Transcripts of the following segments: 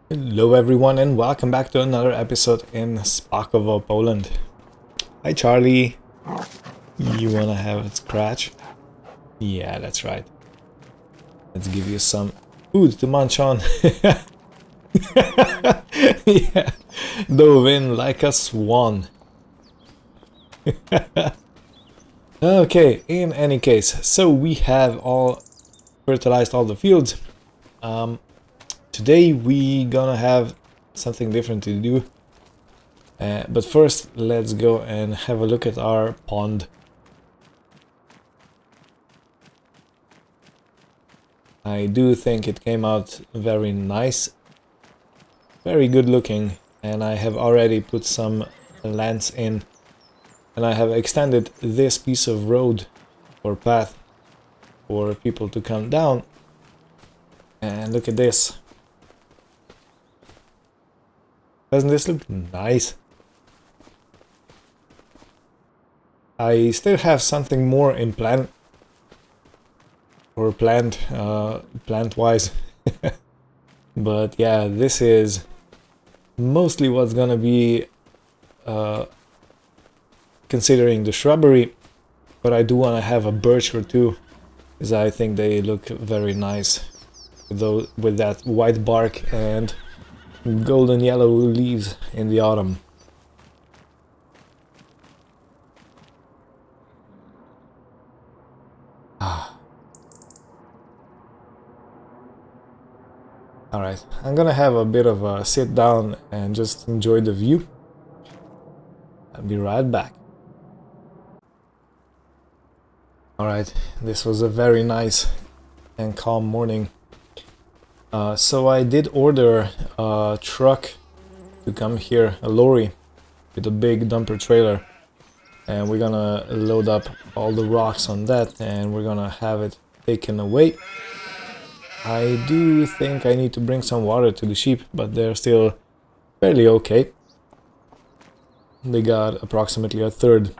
Hello everyone and welcome back to another episode in Spakovo, Poland. Hi Charlie. You wanna have a scratch? Yeah, that's right. Let's give you some food to munch on. Yeah, dove in like a swan. Okay, in any case, so we have all fertilized all the fields. Today we gonna have something different to do. But first, let's go and have a look at our pond. I do think it came out very nice, very good looking, and I have already put some lands in, and I have extended this piece of road or path for people to come down. And look at this. Doesn't this look nice? I still have something more in plan, or planned, plant-wise. But yeah, this is mostly what's gonna be considering the shrubbery, but I do want to have a birch or two, because I think they look very nice with that white bark and golden yellow leaves in the autumn. Alright, I'm gonna have a bit of a sit down and just enjoy the view. I'll be right back. Alright, this was a very nice and calm morning. So I did order a truck to come here, a lorry with a big dumper trailer, and we're gonna load up all the rocks on that and we're gonna have it taken away. I do think I need to bring some water to the sheep, but they're still fairly okay. They got approximately a third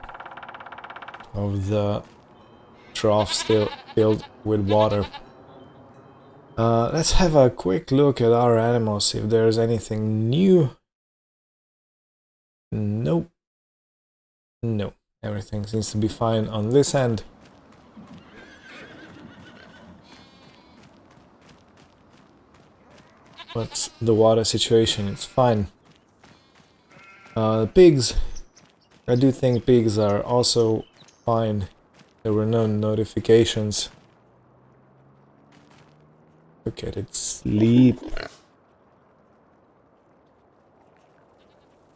of the trough still filled with water. Let's have a quick look at our animals, see if there's anything new. Nope. No, everything seems to be fine on this end. What's the water situation? It's fine. Pigs. I do think pigs are also fine. There were no notifications. Look at it sleep.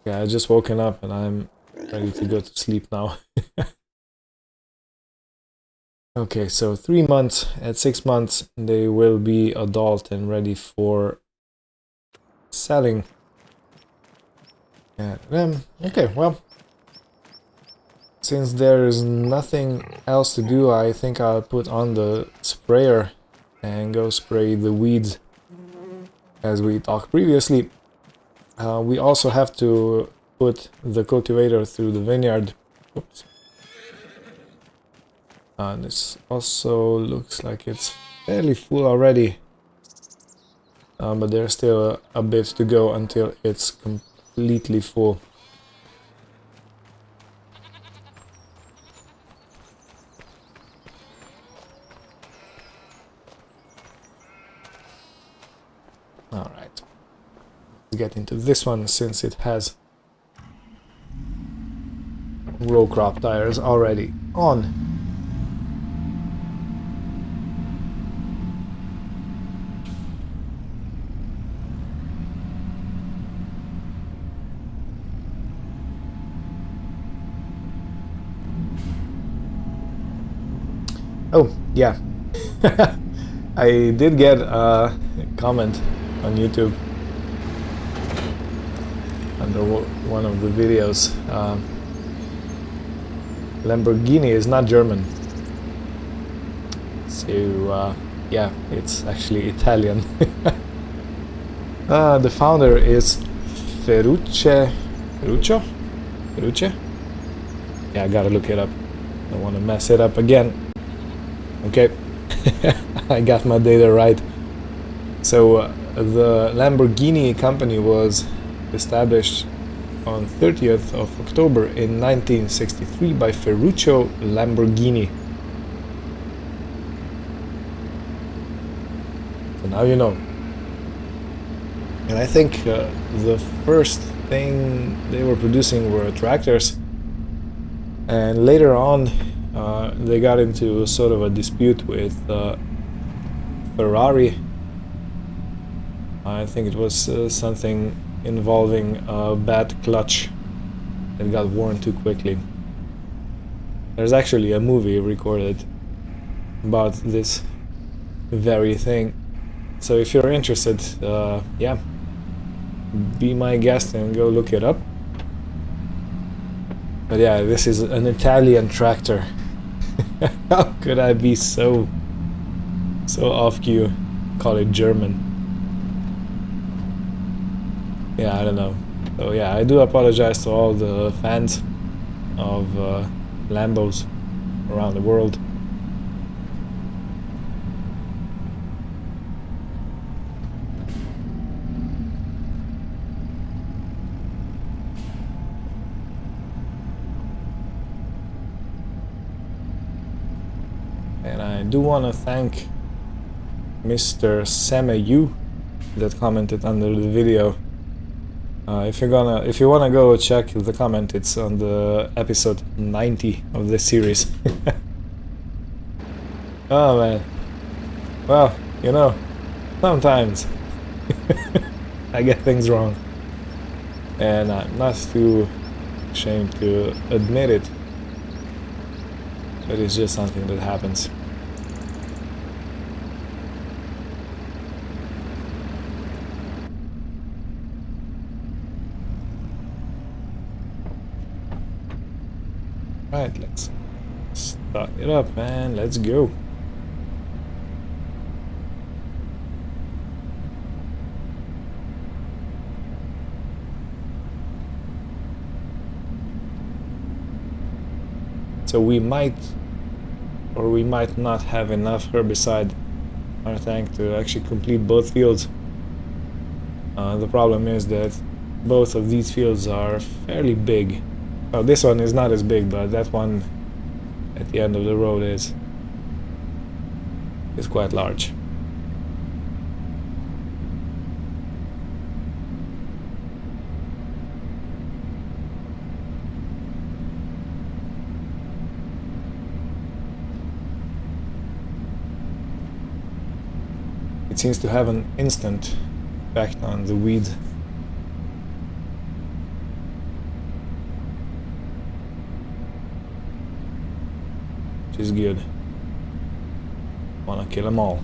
Yeah, I just woken up and I'm ready to go to sleep now. Okay, so 3 months. At 6 months they will be adult and ready for selling. Okay, well, since there's nothing else to do, I think I'll put on the sprayer and go spray the weeds as we talked previously. We also have to put the cultivator through the vineyard. Oops. This also looks like it's fairly full already, but there's still a bit to go until it's completely full. Alright, let's get into this one since it has row crop tires already on. Oh, yeah. I did get a comment on YouTube under one of the videos. Lamborghini is not German. So, yeah, it's actually Italian. The founder is Ferruccio? Ferruccio? Yeah, I gotta look it up. Don't want to mess it up again. Okay, I got my data right. So the Lamborghini company was established on 30th of October in 1963 by Ferruccio Lamborghini. So now you know. And I think the first thing they were producing were tractors, and later on they got into sort of a dispute with Ferrari. I think it was something involving a bad clutch that got worn too quickly. There's actually a movie recorded about this very thing. So if you're interested, yeah, be my guest and go look it up. But yeah, this is an Italian tractor. How could I be so off cue? Call it German. Yeah, I don't know. So yeah, I do apologize to all the fans of Lambos around the world. And I do want to thank Mr. Semeyu that commented under the video. If you wanna go check the comment, it's on the episode 90 of this series. Oh man, well, you know, sometimes I get things wrong, and I'm not too ashamed to admit it, but it's just something that happens. Right, let's start it up, man. Let's go. So we might or we might not have enough herbicide in our tank to actually complete both fields. The problem is that both of these fields are fairly big. Well, this one is not as big, but that one at the end of the road is quite large. It seems to have an instant effect on the weeds. Which is good. Wanna kill them all.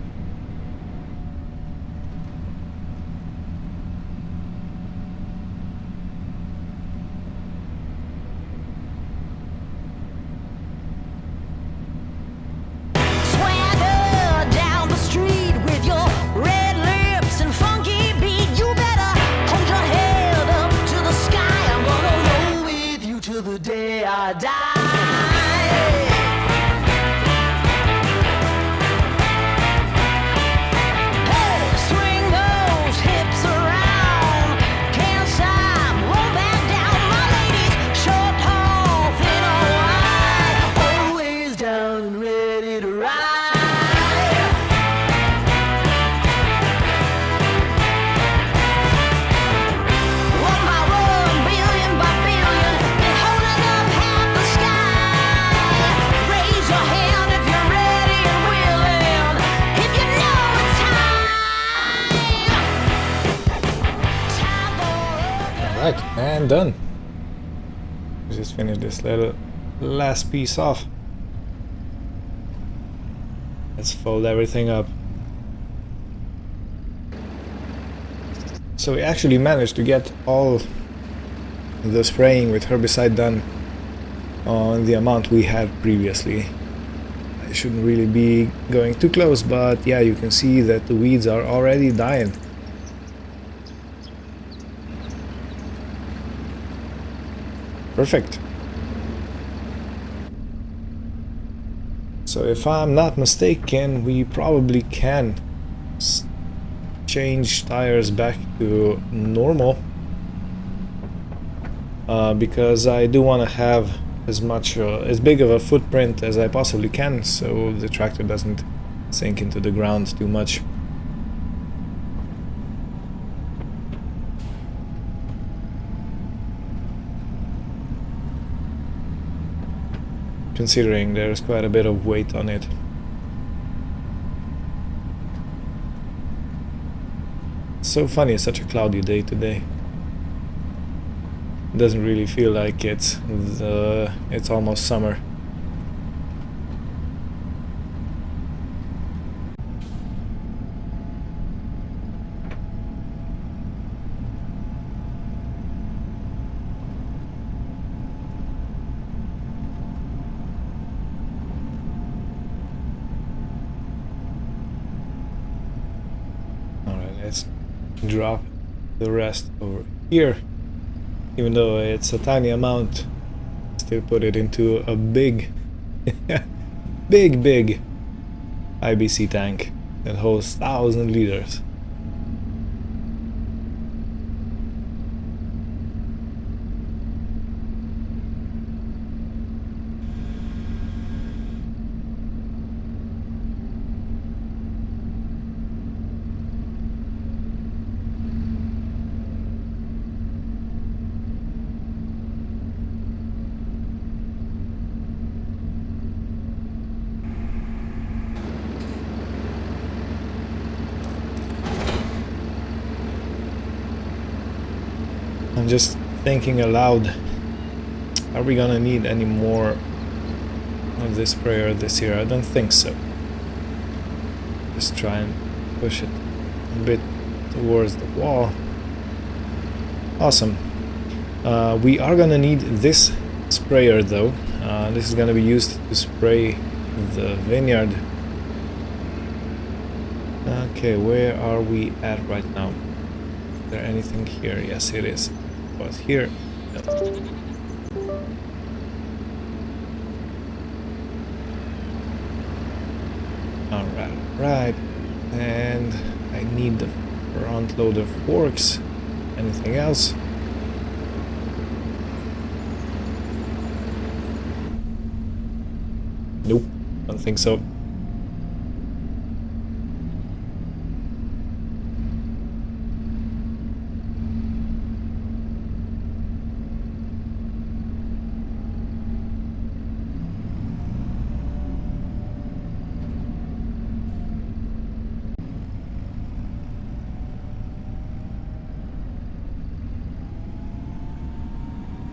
And done. Let's just finish this little last piece off. Let's fold everything up. So we actually managed to get all the spraying with herbicide done on the amount we had previously. I shouldn't really be going too close, but yeah, you can see that the weeds are already dying. Perfect. So if I'm not mistaken, we probably can change tires back to normal because I do want to have as big of a footprint as I possibly can, so the tractor doesn't sink into the ground too much. Considering there's quite a bit of weight on it. It's so funny, it's such a cloudy day today. It doesn't really feel like it's almost summer. Let's drop the rest over here. Even though it's a tiny amount, still put it into a big, big IBC tank that holds 1,000 liters. I'm just thinking aloud, are we gonna need any more of this sprayer this year? I don't think so. Just try and push it a bit towards the wall. Awesome. We are gonna need this sprayer though. This is gonna be used to spray the vineyard. Okay, where are we at right now? Is there anything here? Yes, it is. But here, no. Alright, and I need the front load of forks. Anything else? Nope, don't think so.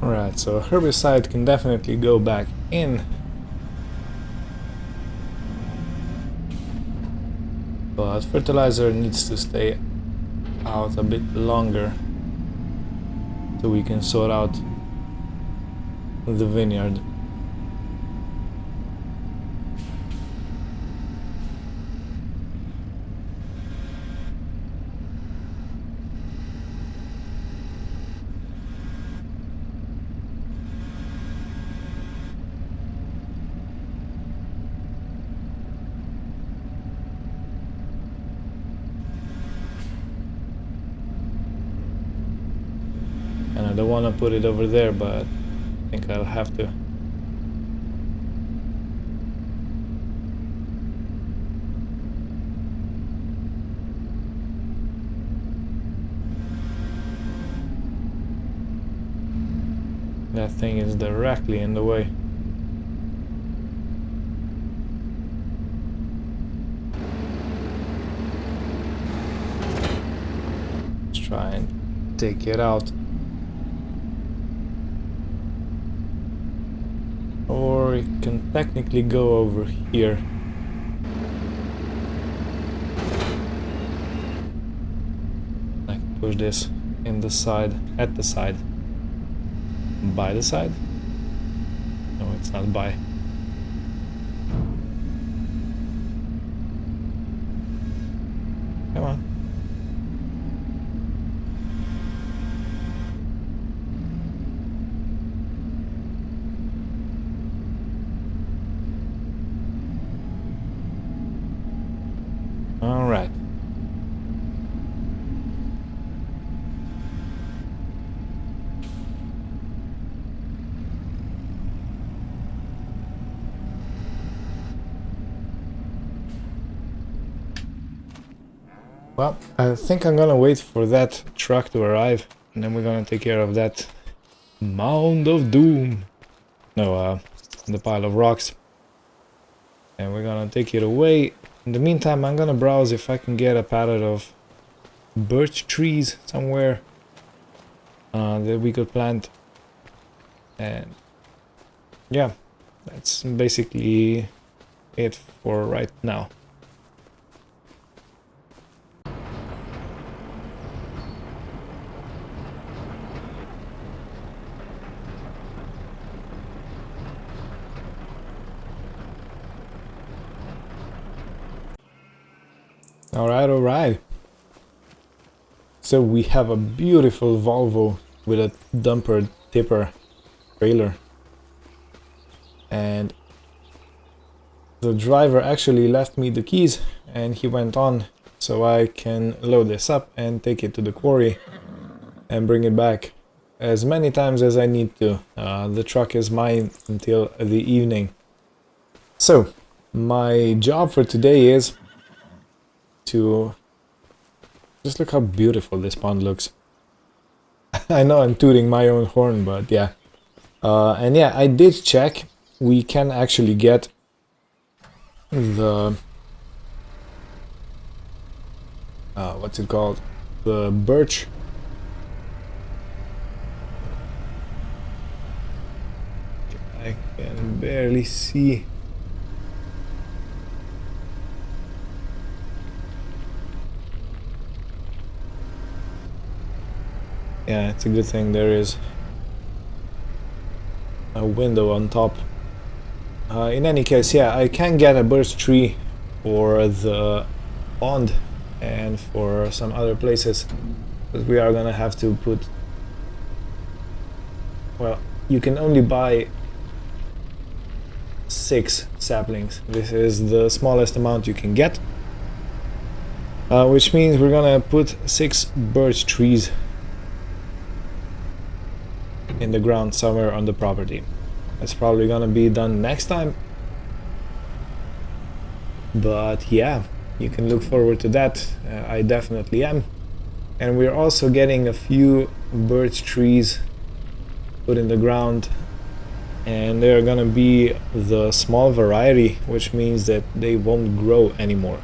Alright, so herbicide can definitely go back in. But fertilizer needs to stay out a bit longer so we can sort out the vineyard. And I don't want to put it over there, but I think I'll have to. That thing is directly in the way. Let's try and take it out. Or it can technically go over here. I can push this in the side, at the side. By the side? No, it's not by. Come on. All right. Well, I think I'm gonna wait for that truck to arrive, and then we're gonna take care of that mound of doom. No, the pile of rocks. And we're gonna take it away. In the meantime, I'm gonna browse if I can get a pallet of birch trees somewhere that we could plant. And yeah, that's basically it for right now. Alright. So we have a beautiful Volvo with a dumper tipper trailer. And the driver actually left me the keys and he went on, so I can load this up and take it to the quarry and bring it back as many times as I need to. The truck is mine until the evening. So my job for today is to just look how beautiful this pond looks. I know I'm tooting my own horn, but yeah. And yeah, I did check. We can actually get the what's it called? The birch. I can barely see. Yeah, it's a good thing there is a window on top. In any case, yeah, I can get a birch tree for the pond and for some other places, but we are gonna have to put... Well, you can only buy 6 saplings. This is the smallest amount you can get, which means we're gonna put 6 birch trees in the ground somewhere on the property. It's probably gonna be done next time, but yeah, you can look forward to that. I definitely am. And we're also getting a few birch trees put in the ground, and they're gonna be the small variety, which means that they won't grow anymore.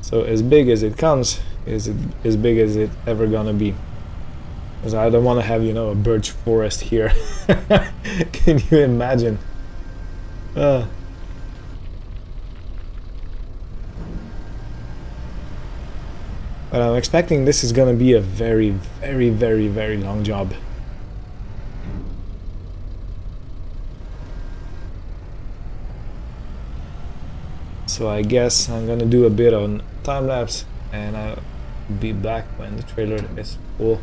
So as big as it comes is as big as it ever gonna be. Because I don't want to have, you know, a birch forest here. Can you imagine? But I'm expecting this is gonna be a very long job. So I guess I'm gonna do a bit on time lapse and I'll be back when the trailer is full.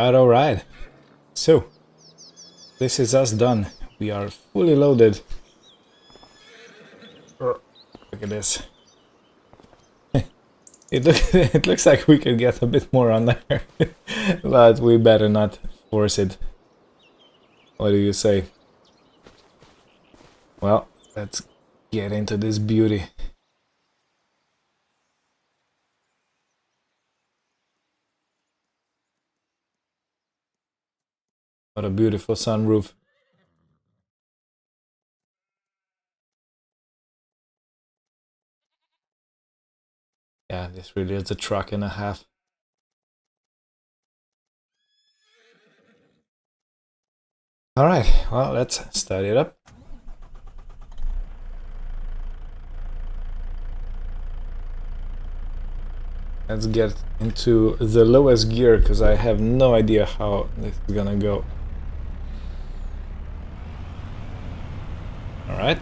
Alright. So, this is us done. We are fully loaded. Look at this. It looks like we could get a bit more on there. But we better not force it. What do you say? Well, let's get into this beauty. What a beautiful sunroof. Yeah, this really is a truck and a half. Alright, well, let's start it up. Let's get into the lowest gear, because I have no idea how this is gonna go. Alright,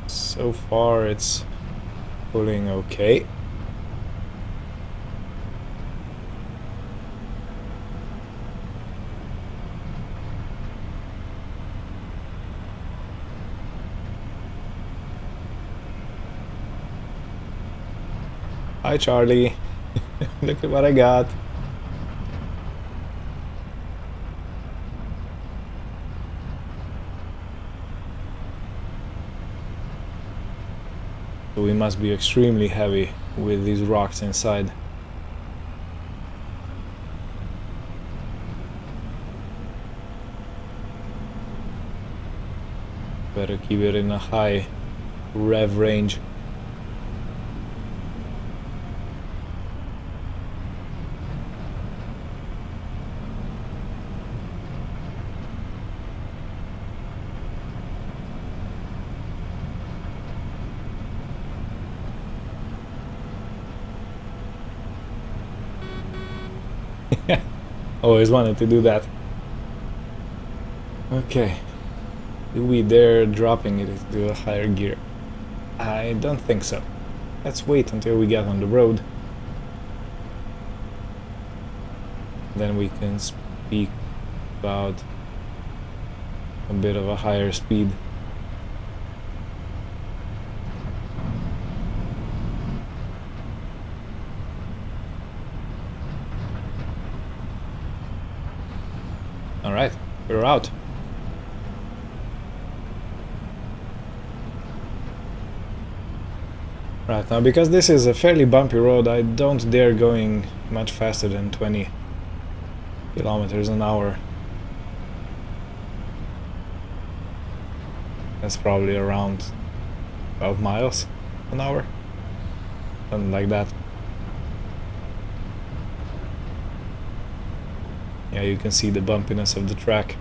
so far it's pulling okay. Hi Charlie, look at what I got. So we must be extremely heavy with these rocks inside. Better keep it in a high rev range. Always wanted to do that. Okay. Do we dare dropping it into a higher gear? I don't think so. Let's wait until we get on the road. Then we can speak about a bit of a higher speed. Alright, we're out. Right, now because this is a fairly bumpy road, I don't dare going much faster than 20 kilometers an hour. That's probably around 12 miles an hour, something like that. Yeah, you can see the bumpiness of the track.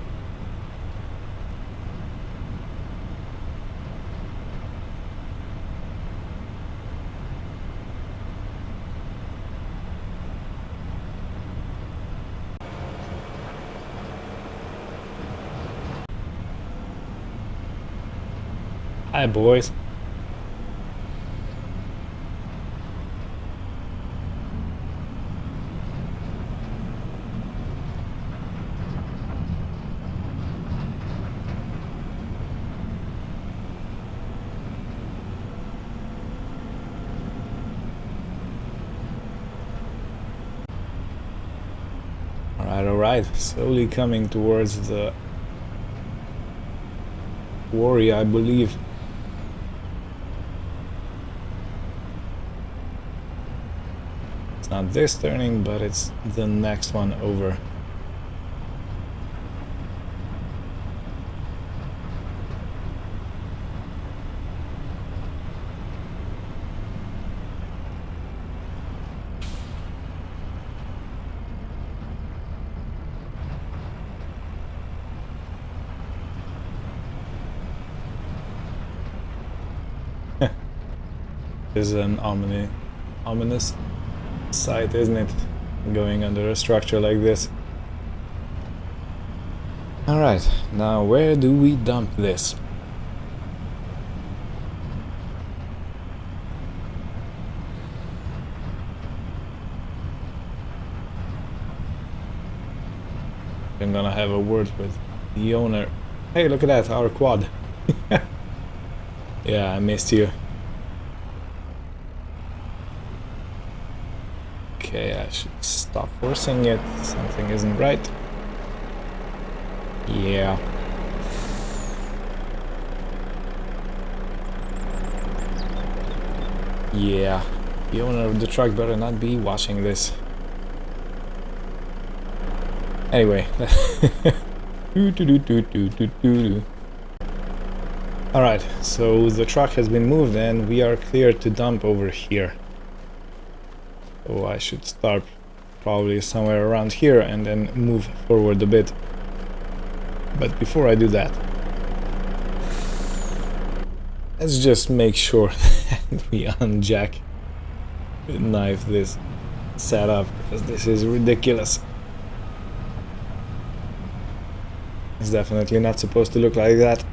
Hi boys. Alright, slowly coming towards the quarry, I believe. It's not this turning, but it's the next one over. This is an ominous sight, isn't it? Going under a structure like this. Alright, now where do we dump this? I'm gonna have a word with the owner. Hey, look at that, our quad. Yeah, I missed you. Okay, I should stop forcing it. Something isn't right. Yeah. Yeah. The owner of the truck better not be watching this. Anyway. Alright, so the truck has been moved and we are clear to dump over here. So I should start probably somewhere around here and then move forward a bit. But before I do that, let's just make sure that we unjack knife this setup, because this is ridiculous. It's definitely not supposed to look like that.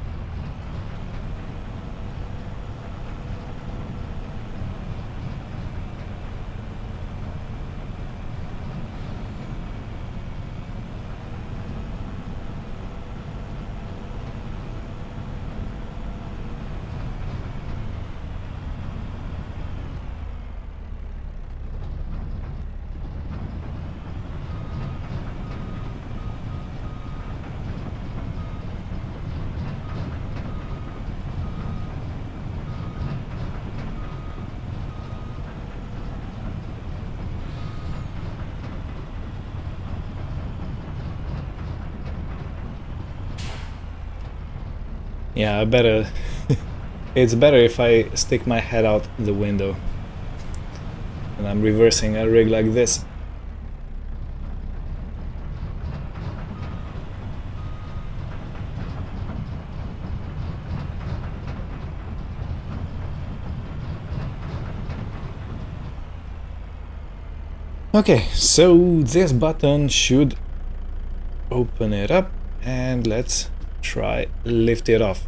Yeah, I better... It's better if I stick my head out the window and I'm reversing a rig like this. Okay, so this button should open it up, and let's try lift it off.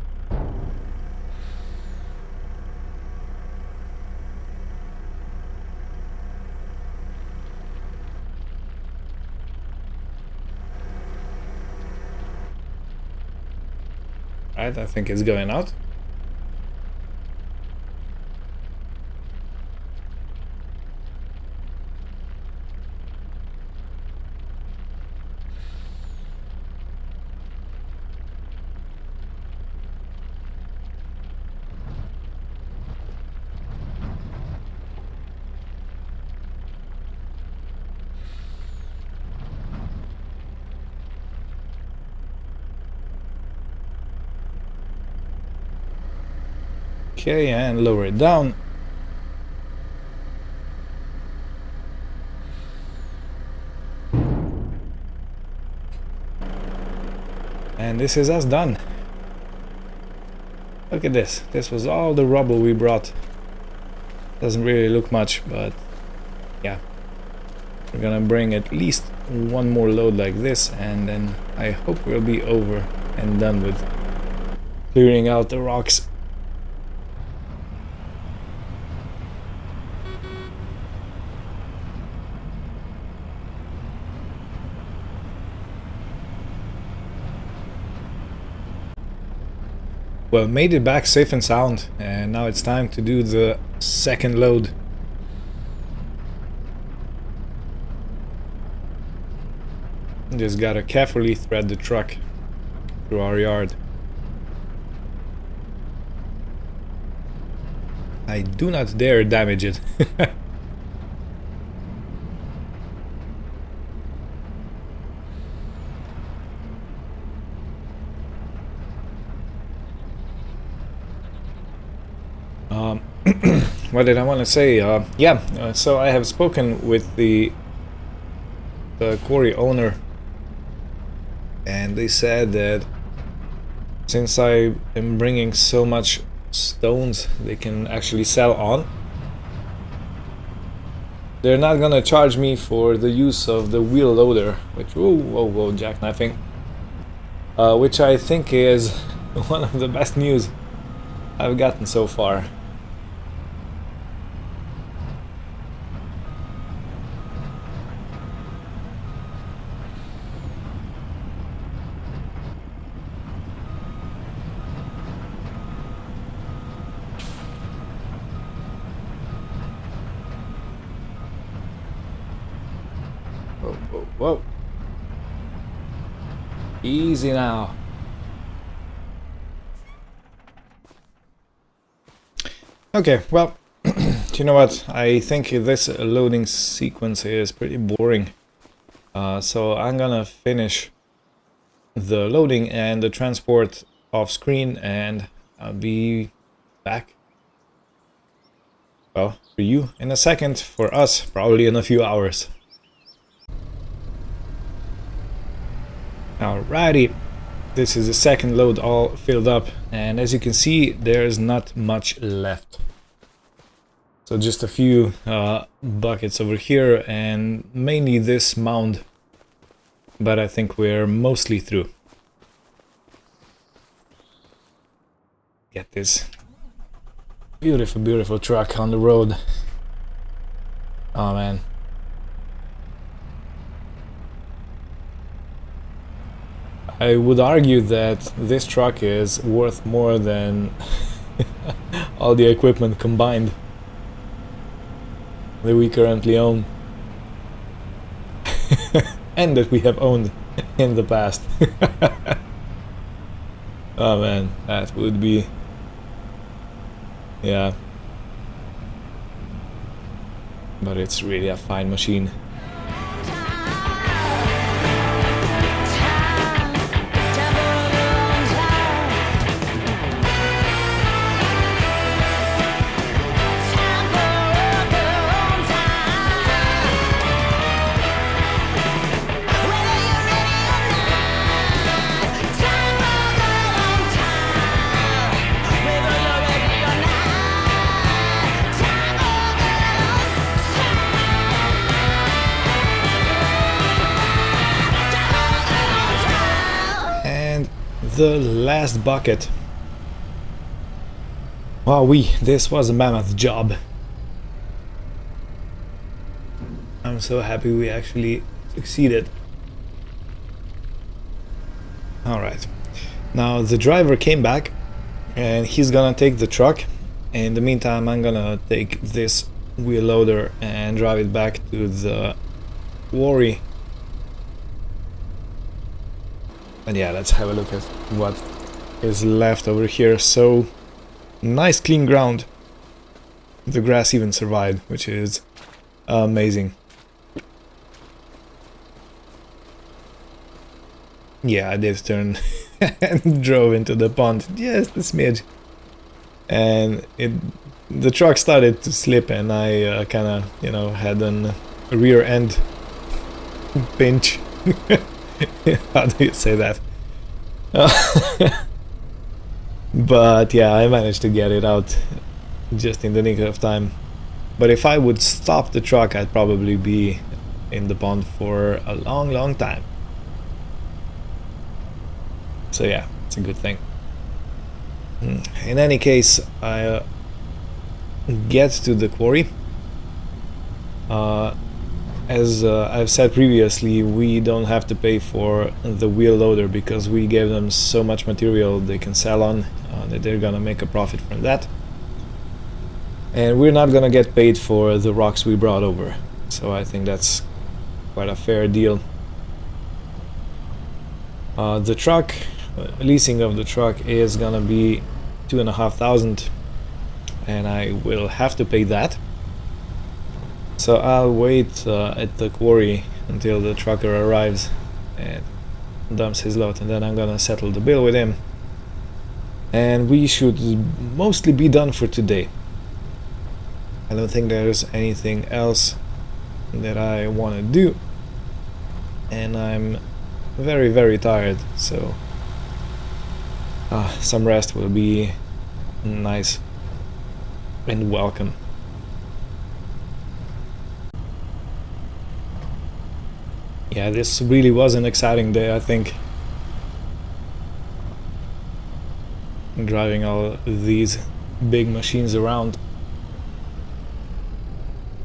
Right, I think it's going out. Okay, and lower it down. And this is us done. Look at this. This was all the rubble we brought. Doesn't really look much, but yeah. We're gonna bring at least one more load like this, and then I hope we'll be over and done with clearing out the rocks. Well, made it back safe and sound, and now it's time to do the second load. Just gotta carefully thread the truck through our yard. I do not dare damage it. What did I want to say? So I have spoken with the quarry owner, and they said that since I am bringing so much stones they can actually sell on, they're not gonna charge me for the use of the wheel loader, which whoa jackknifing, which I think is one of the best news I've gotten so far. Whoa. Easy now. Okay, well, you know what? I think this loading sequence is pretty boring. So I'm gonna finish the loading and the transport off screen, and I'll be back. Well, for you in a second, for us probably in a few hours. Alrighty, this is the second load all filled up, and as you can see there's not much left. So just a few buckets over here and mainly this mound, but I think we're mostly through. Get this beautiful, beautiful truck on the road. Oh man. I would argue that this truck is worth more than all the equipment combined that we currently own and that we have owned in the past. Oh man, that would be, yeah, but it's really a fine machine. The last bucket. Wow, this was a mammoth job. I'm so happy we actually succeeded. Alright, now the driver came back and he's gonna take the truck. In the meantime, I'm gonna take this wheel loader and drive it back to the quarry. And yeah, let's have a look at what is left over here. So, nice clean ground. The grass even survived, which is amazing. Yeah, I did turn and drove into the pond. Yes, the smidge. And the truck started to slip and I kind of, you know, had a rear end pinch. How do you say that? But yeah, I managed to get it out just in the nick of time. But if I would stop the truck, I'd probably be in the pond for a long, long time. So yeah, it's a good thing. In any case, I get to the quarry. As I've said previously, we don't have to pay for the wheel loader because we gave them so much material they can sell on that they're gonna make a profit from that. And we're not gonna get paid for the rocks we brought over. So I think that's quite a fair deal. The truck, leasing of the truck is gonna be 2,500 and I will have to pay that. So I'll wait at the quarry until the trucker arrives and dumps his load, and then I'm gonna settle the bill with him. And we should mostly be done for today. I don't think there's anything else that I want to do. And I'm very, very tired, so some rest will be nice and welcome. Yeah, this really was an exciting day, I think. Driving all these big machines around.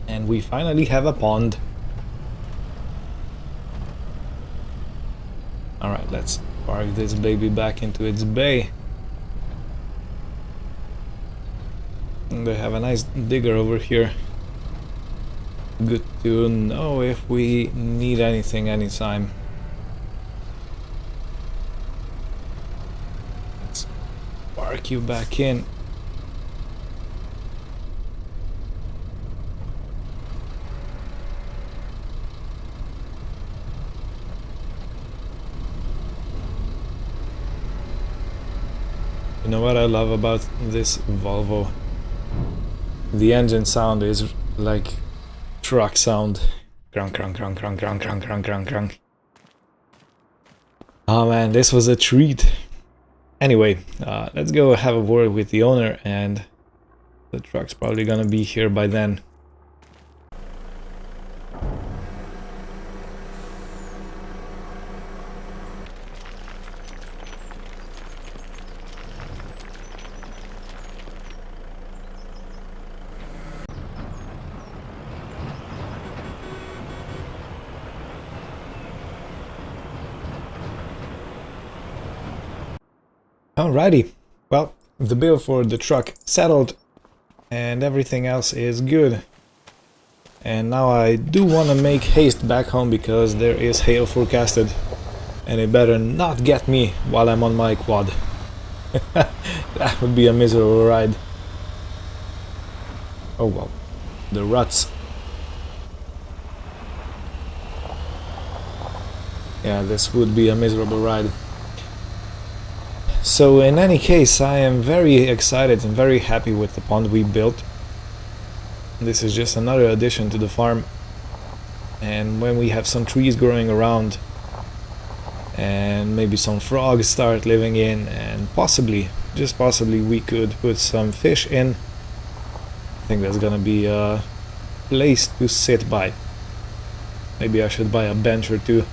And we finally have a pond. Alright, let's park this baby back into its bay. And they have a nice digger over here. Good to know if we need anything anytime. Let's park you back in. You know what I love about this Volvo? The engine sound is like truck sound. Crunk, crunk, crunk, crunk, crunk, crunk, crunk, crunk, crunk. Oh man, this was a treat. Anyway, let's go have a word with the owner, and the truck's probably gonna be here by then. Alrighty, well, the bill for the truck settled and everything else is good. And now I do want to make haste back home because there is hail forecasted and it better not get me while I'm on my quad. That would be a miserable ride. Oh well, the ruts. Yeah, this would be a miserable ride. So in any case, I am very excited and very happy with the pond we built. This is just another addition to the farm, and when we have some trees growing around and maybe some frogs start living in, and possibly, just possibly, we could put some fish in, I think that's gonna be a place to sit by. Maybe I should buy a bench or two.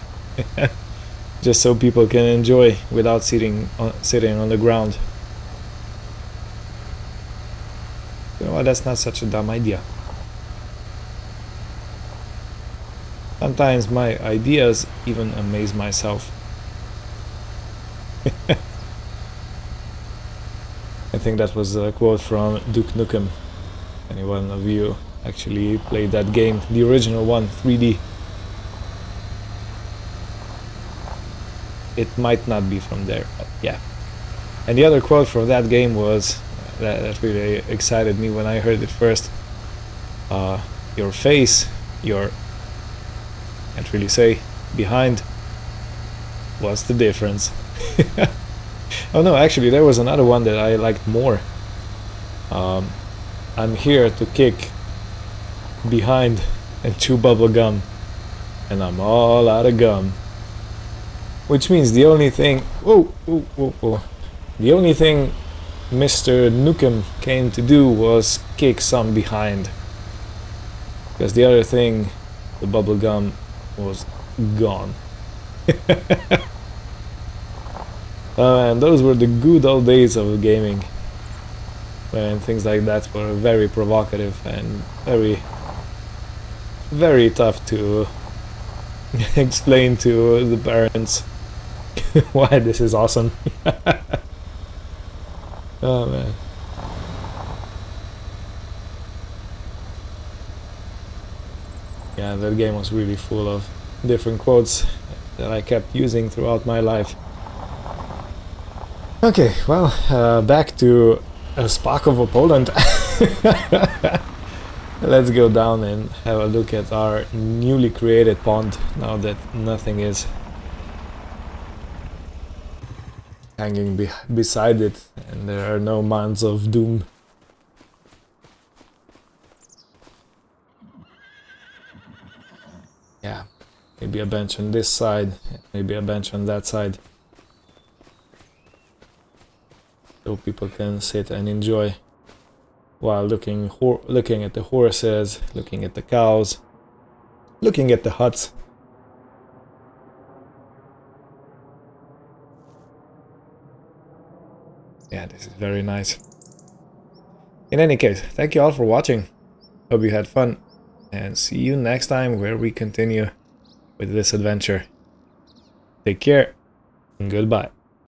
Just so people can enjoy without sitting on the ground. You know what, that's not such a dumb idea. Sometimes my ideas even amaze myself. I think that was a quote from Duke Nukem. Anyone of you actually played that game, the original one, 3D? It might not be from there, but yeah. And the other quote from that game was, that really excited me when I heard it first. Your face, your, can't really say, behind, what's the difference? Oh no, actually there was another one that I liked more. I'm here to kick behind and chew bubble gum, and I'm all out of gum. Which means the only thing... Whoa. The only thing Mr. Nukem came to do was kick some behind. Because the other thing, the bubble gum, was gone. And those were the good old days of gaming. When things like that were very provocative and very, very tough to explain to the parents. Why this is awesome. Oh man. Yeah, that game was really full of different quotes that I kept using throughout my life. Okay, well, back to Spakowo, Poland. Let's go down and have a look at our newly created pond, now that nothing is hanging beside it and there are no mounds of doom. Yeah, maybe a bench on this side, maybe a bench on that side, so people can sit and enjoy while looking at the horses, looking at the cows, looking at the huts. Yeah, this is very nice. In any case, thank you all for watching. Hope you had fun, and see you next time where we continue with this adventure. Take care, and goodbye.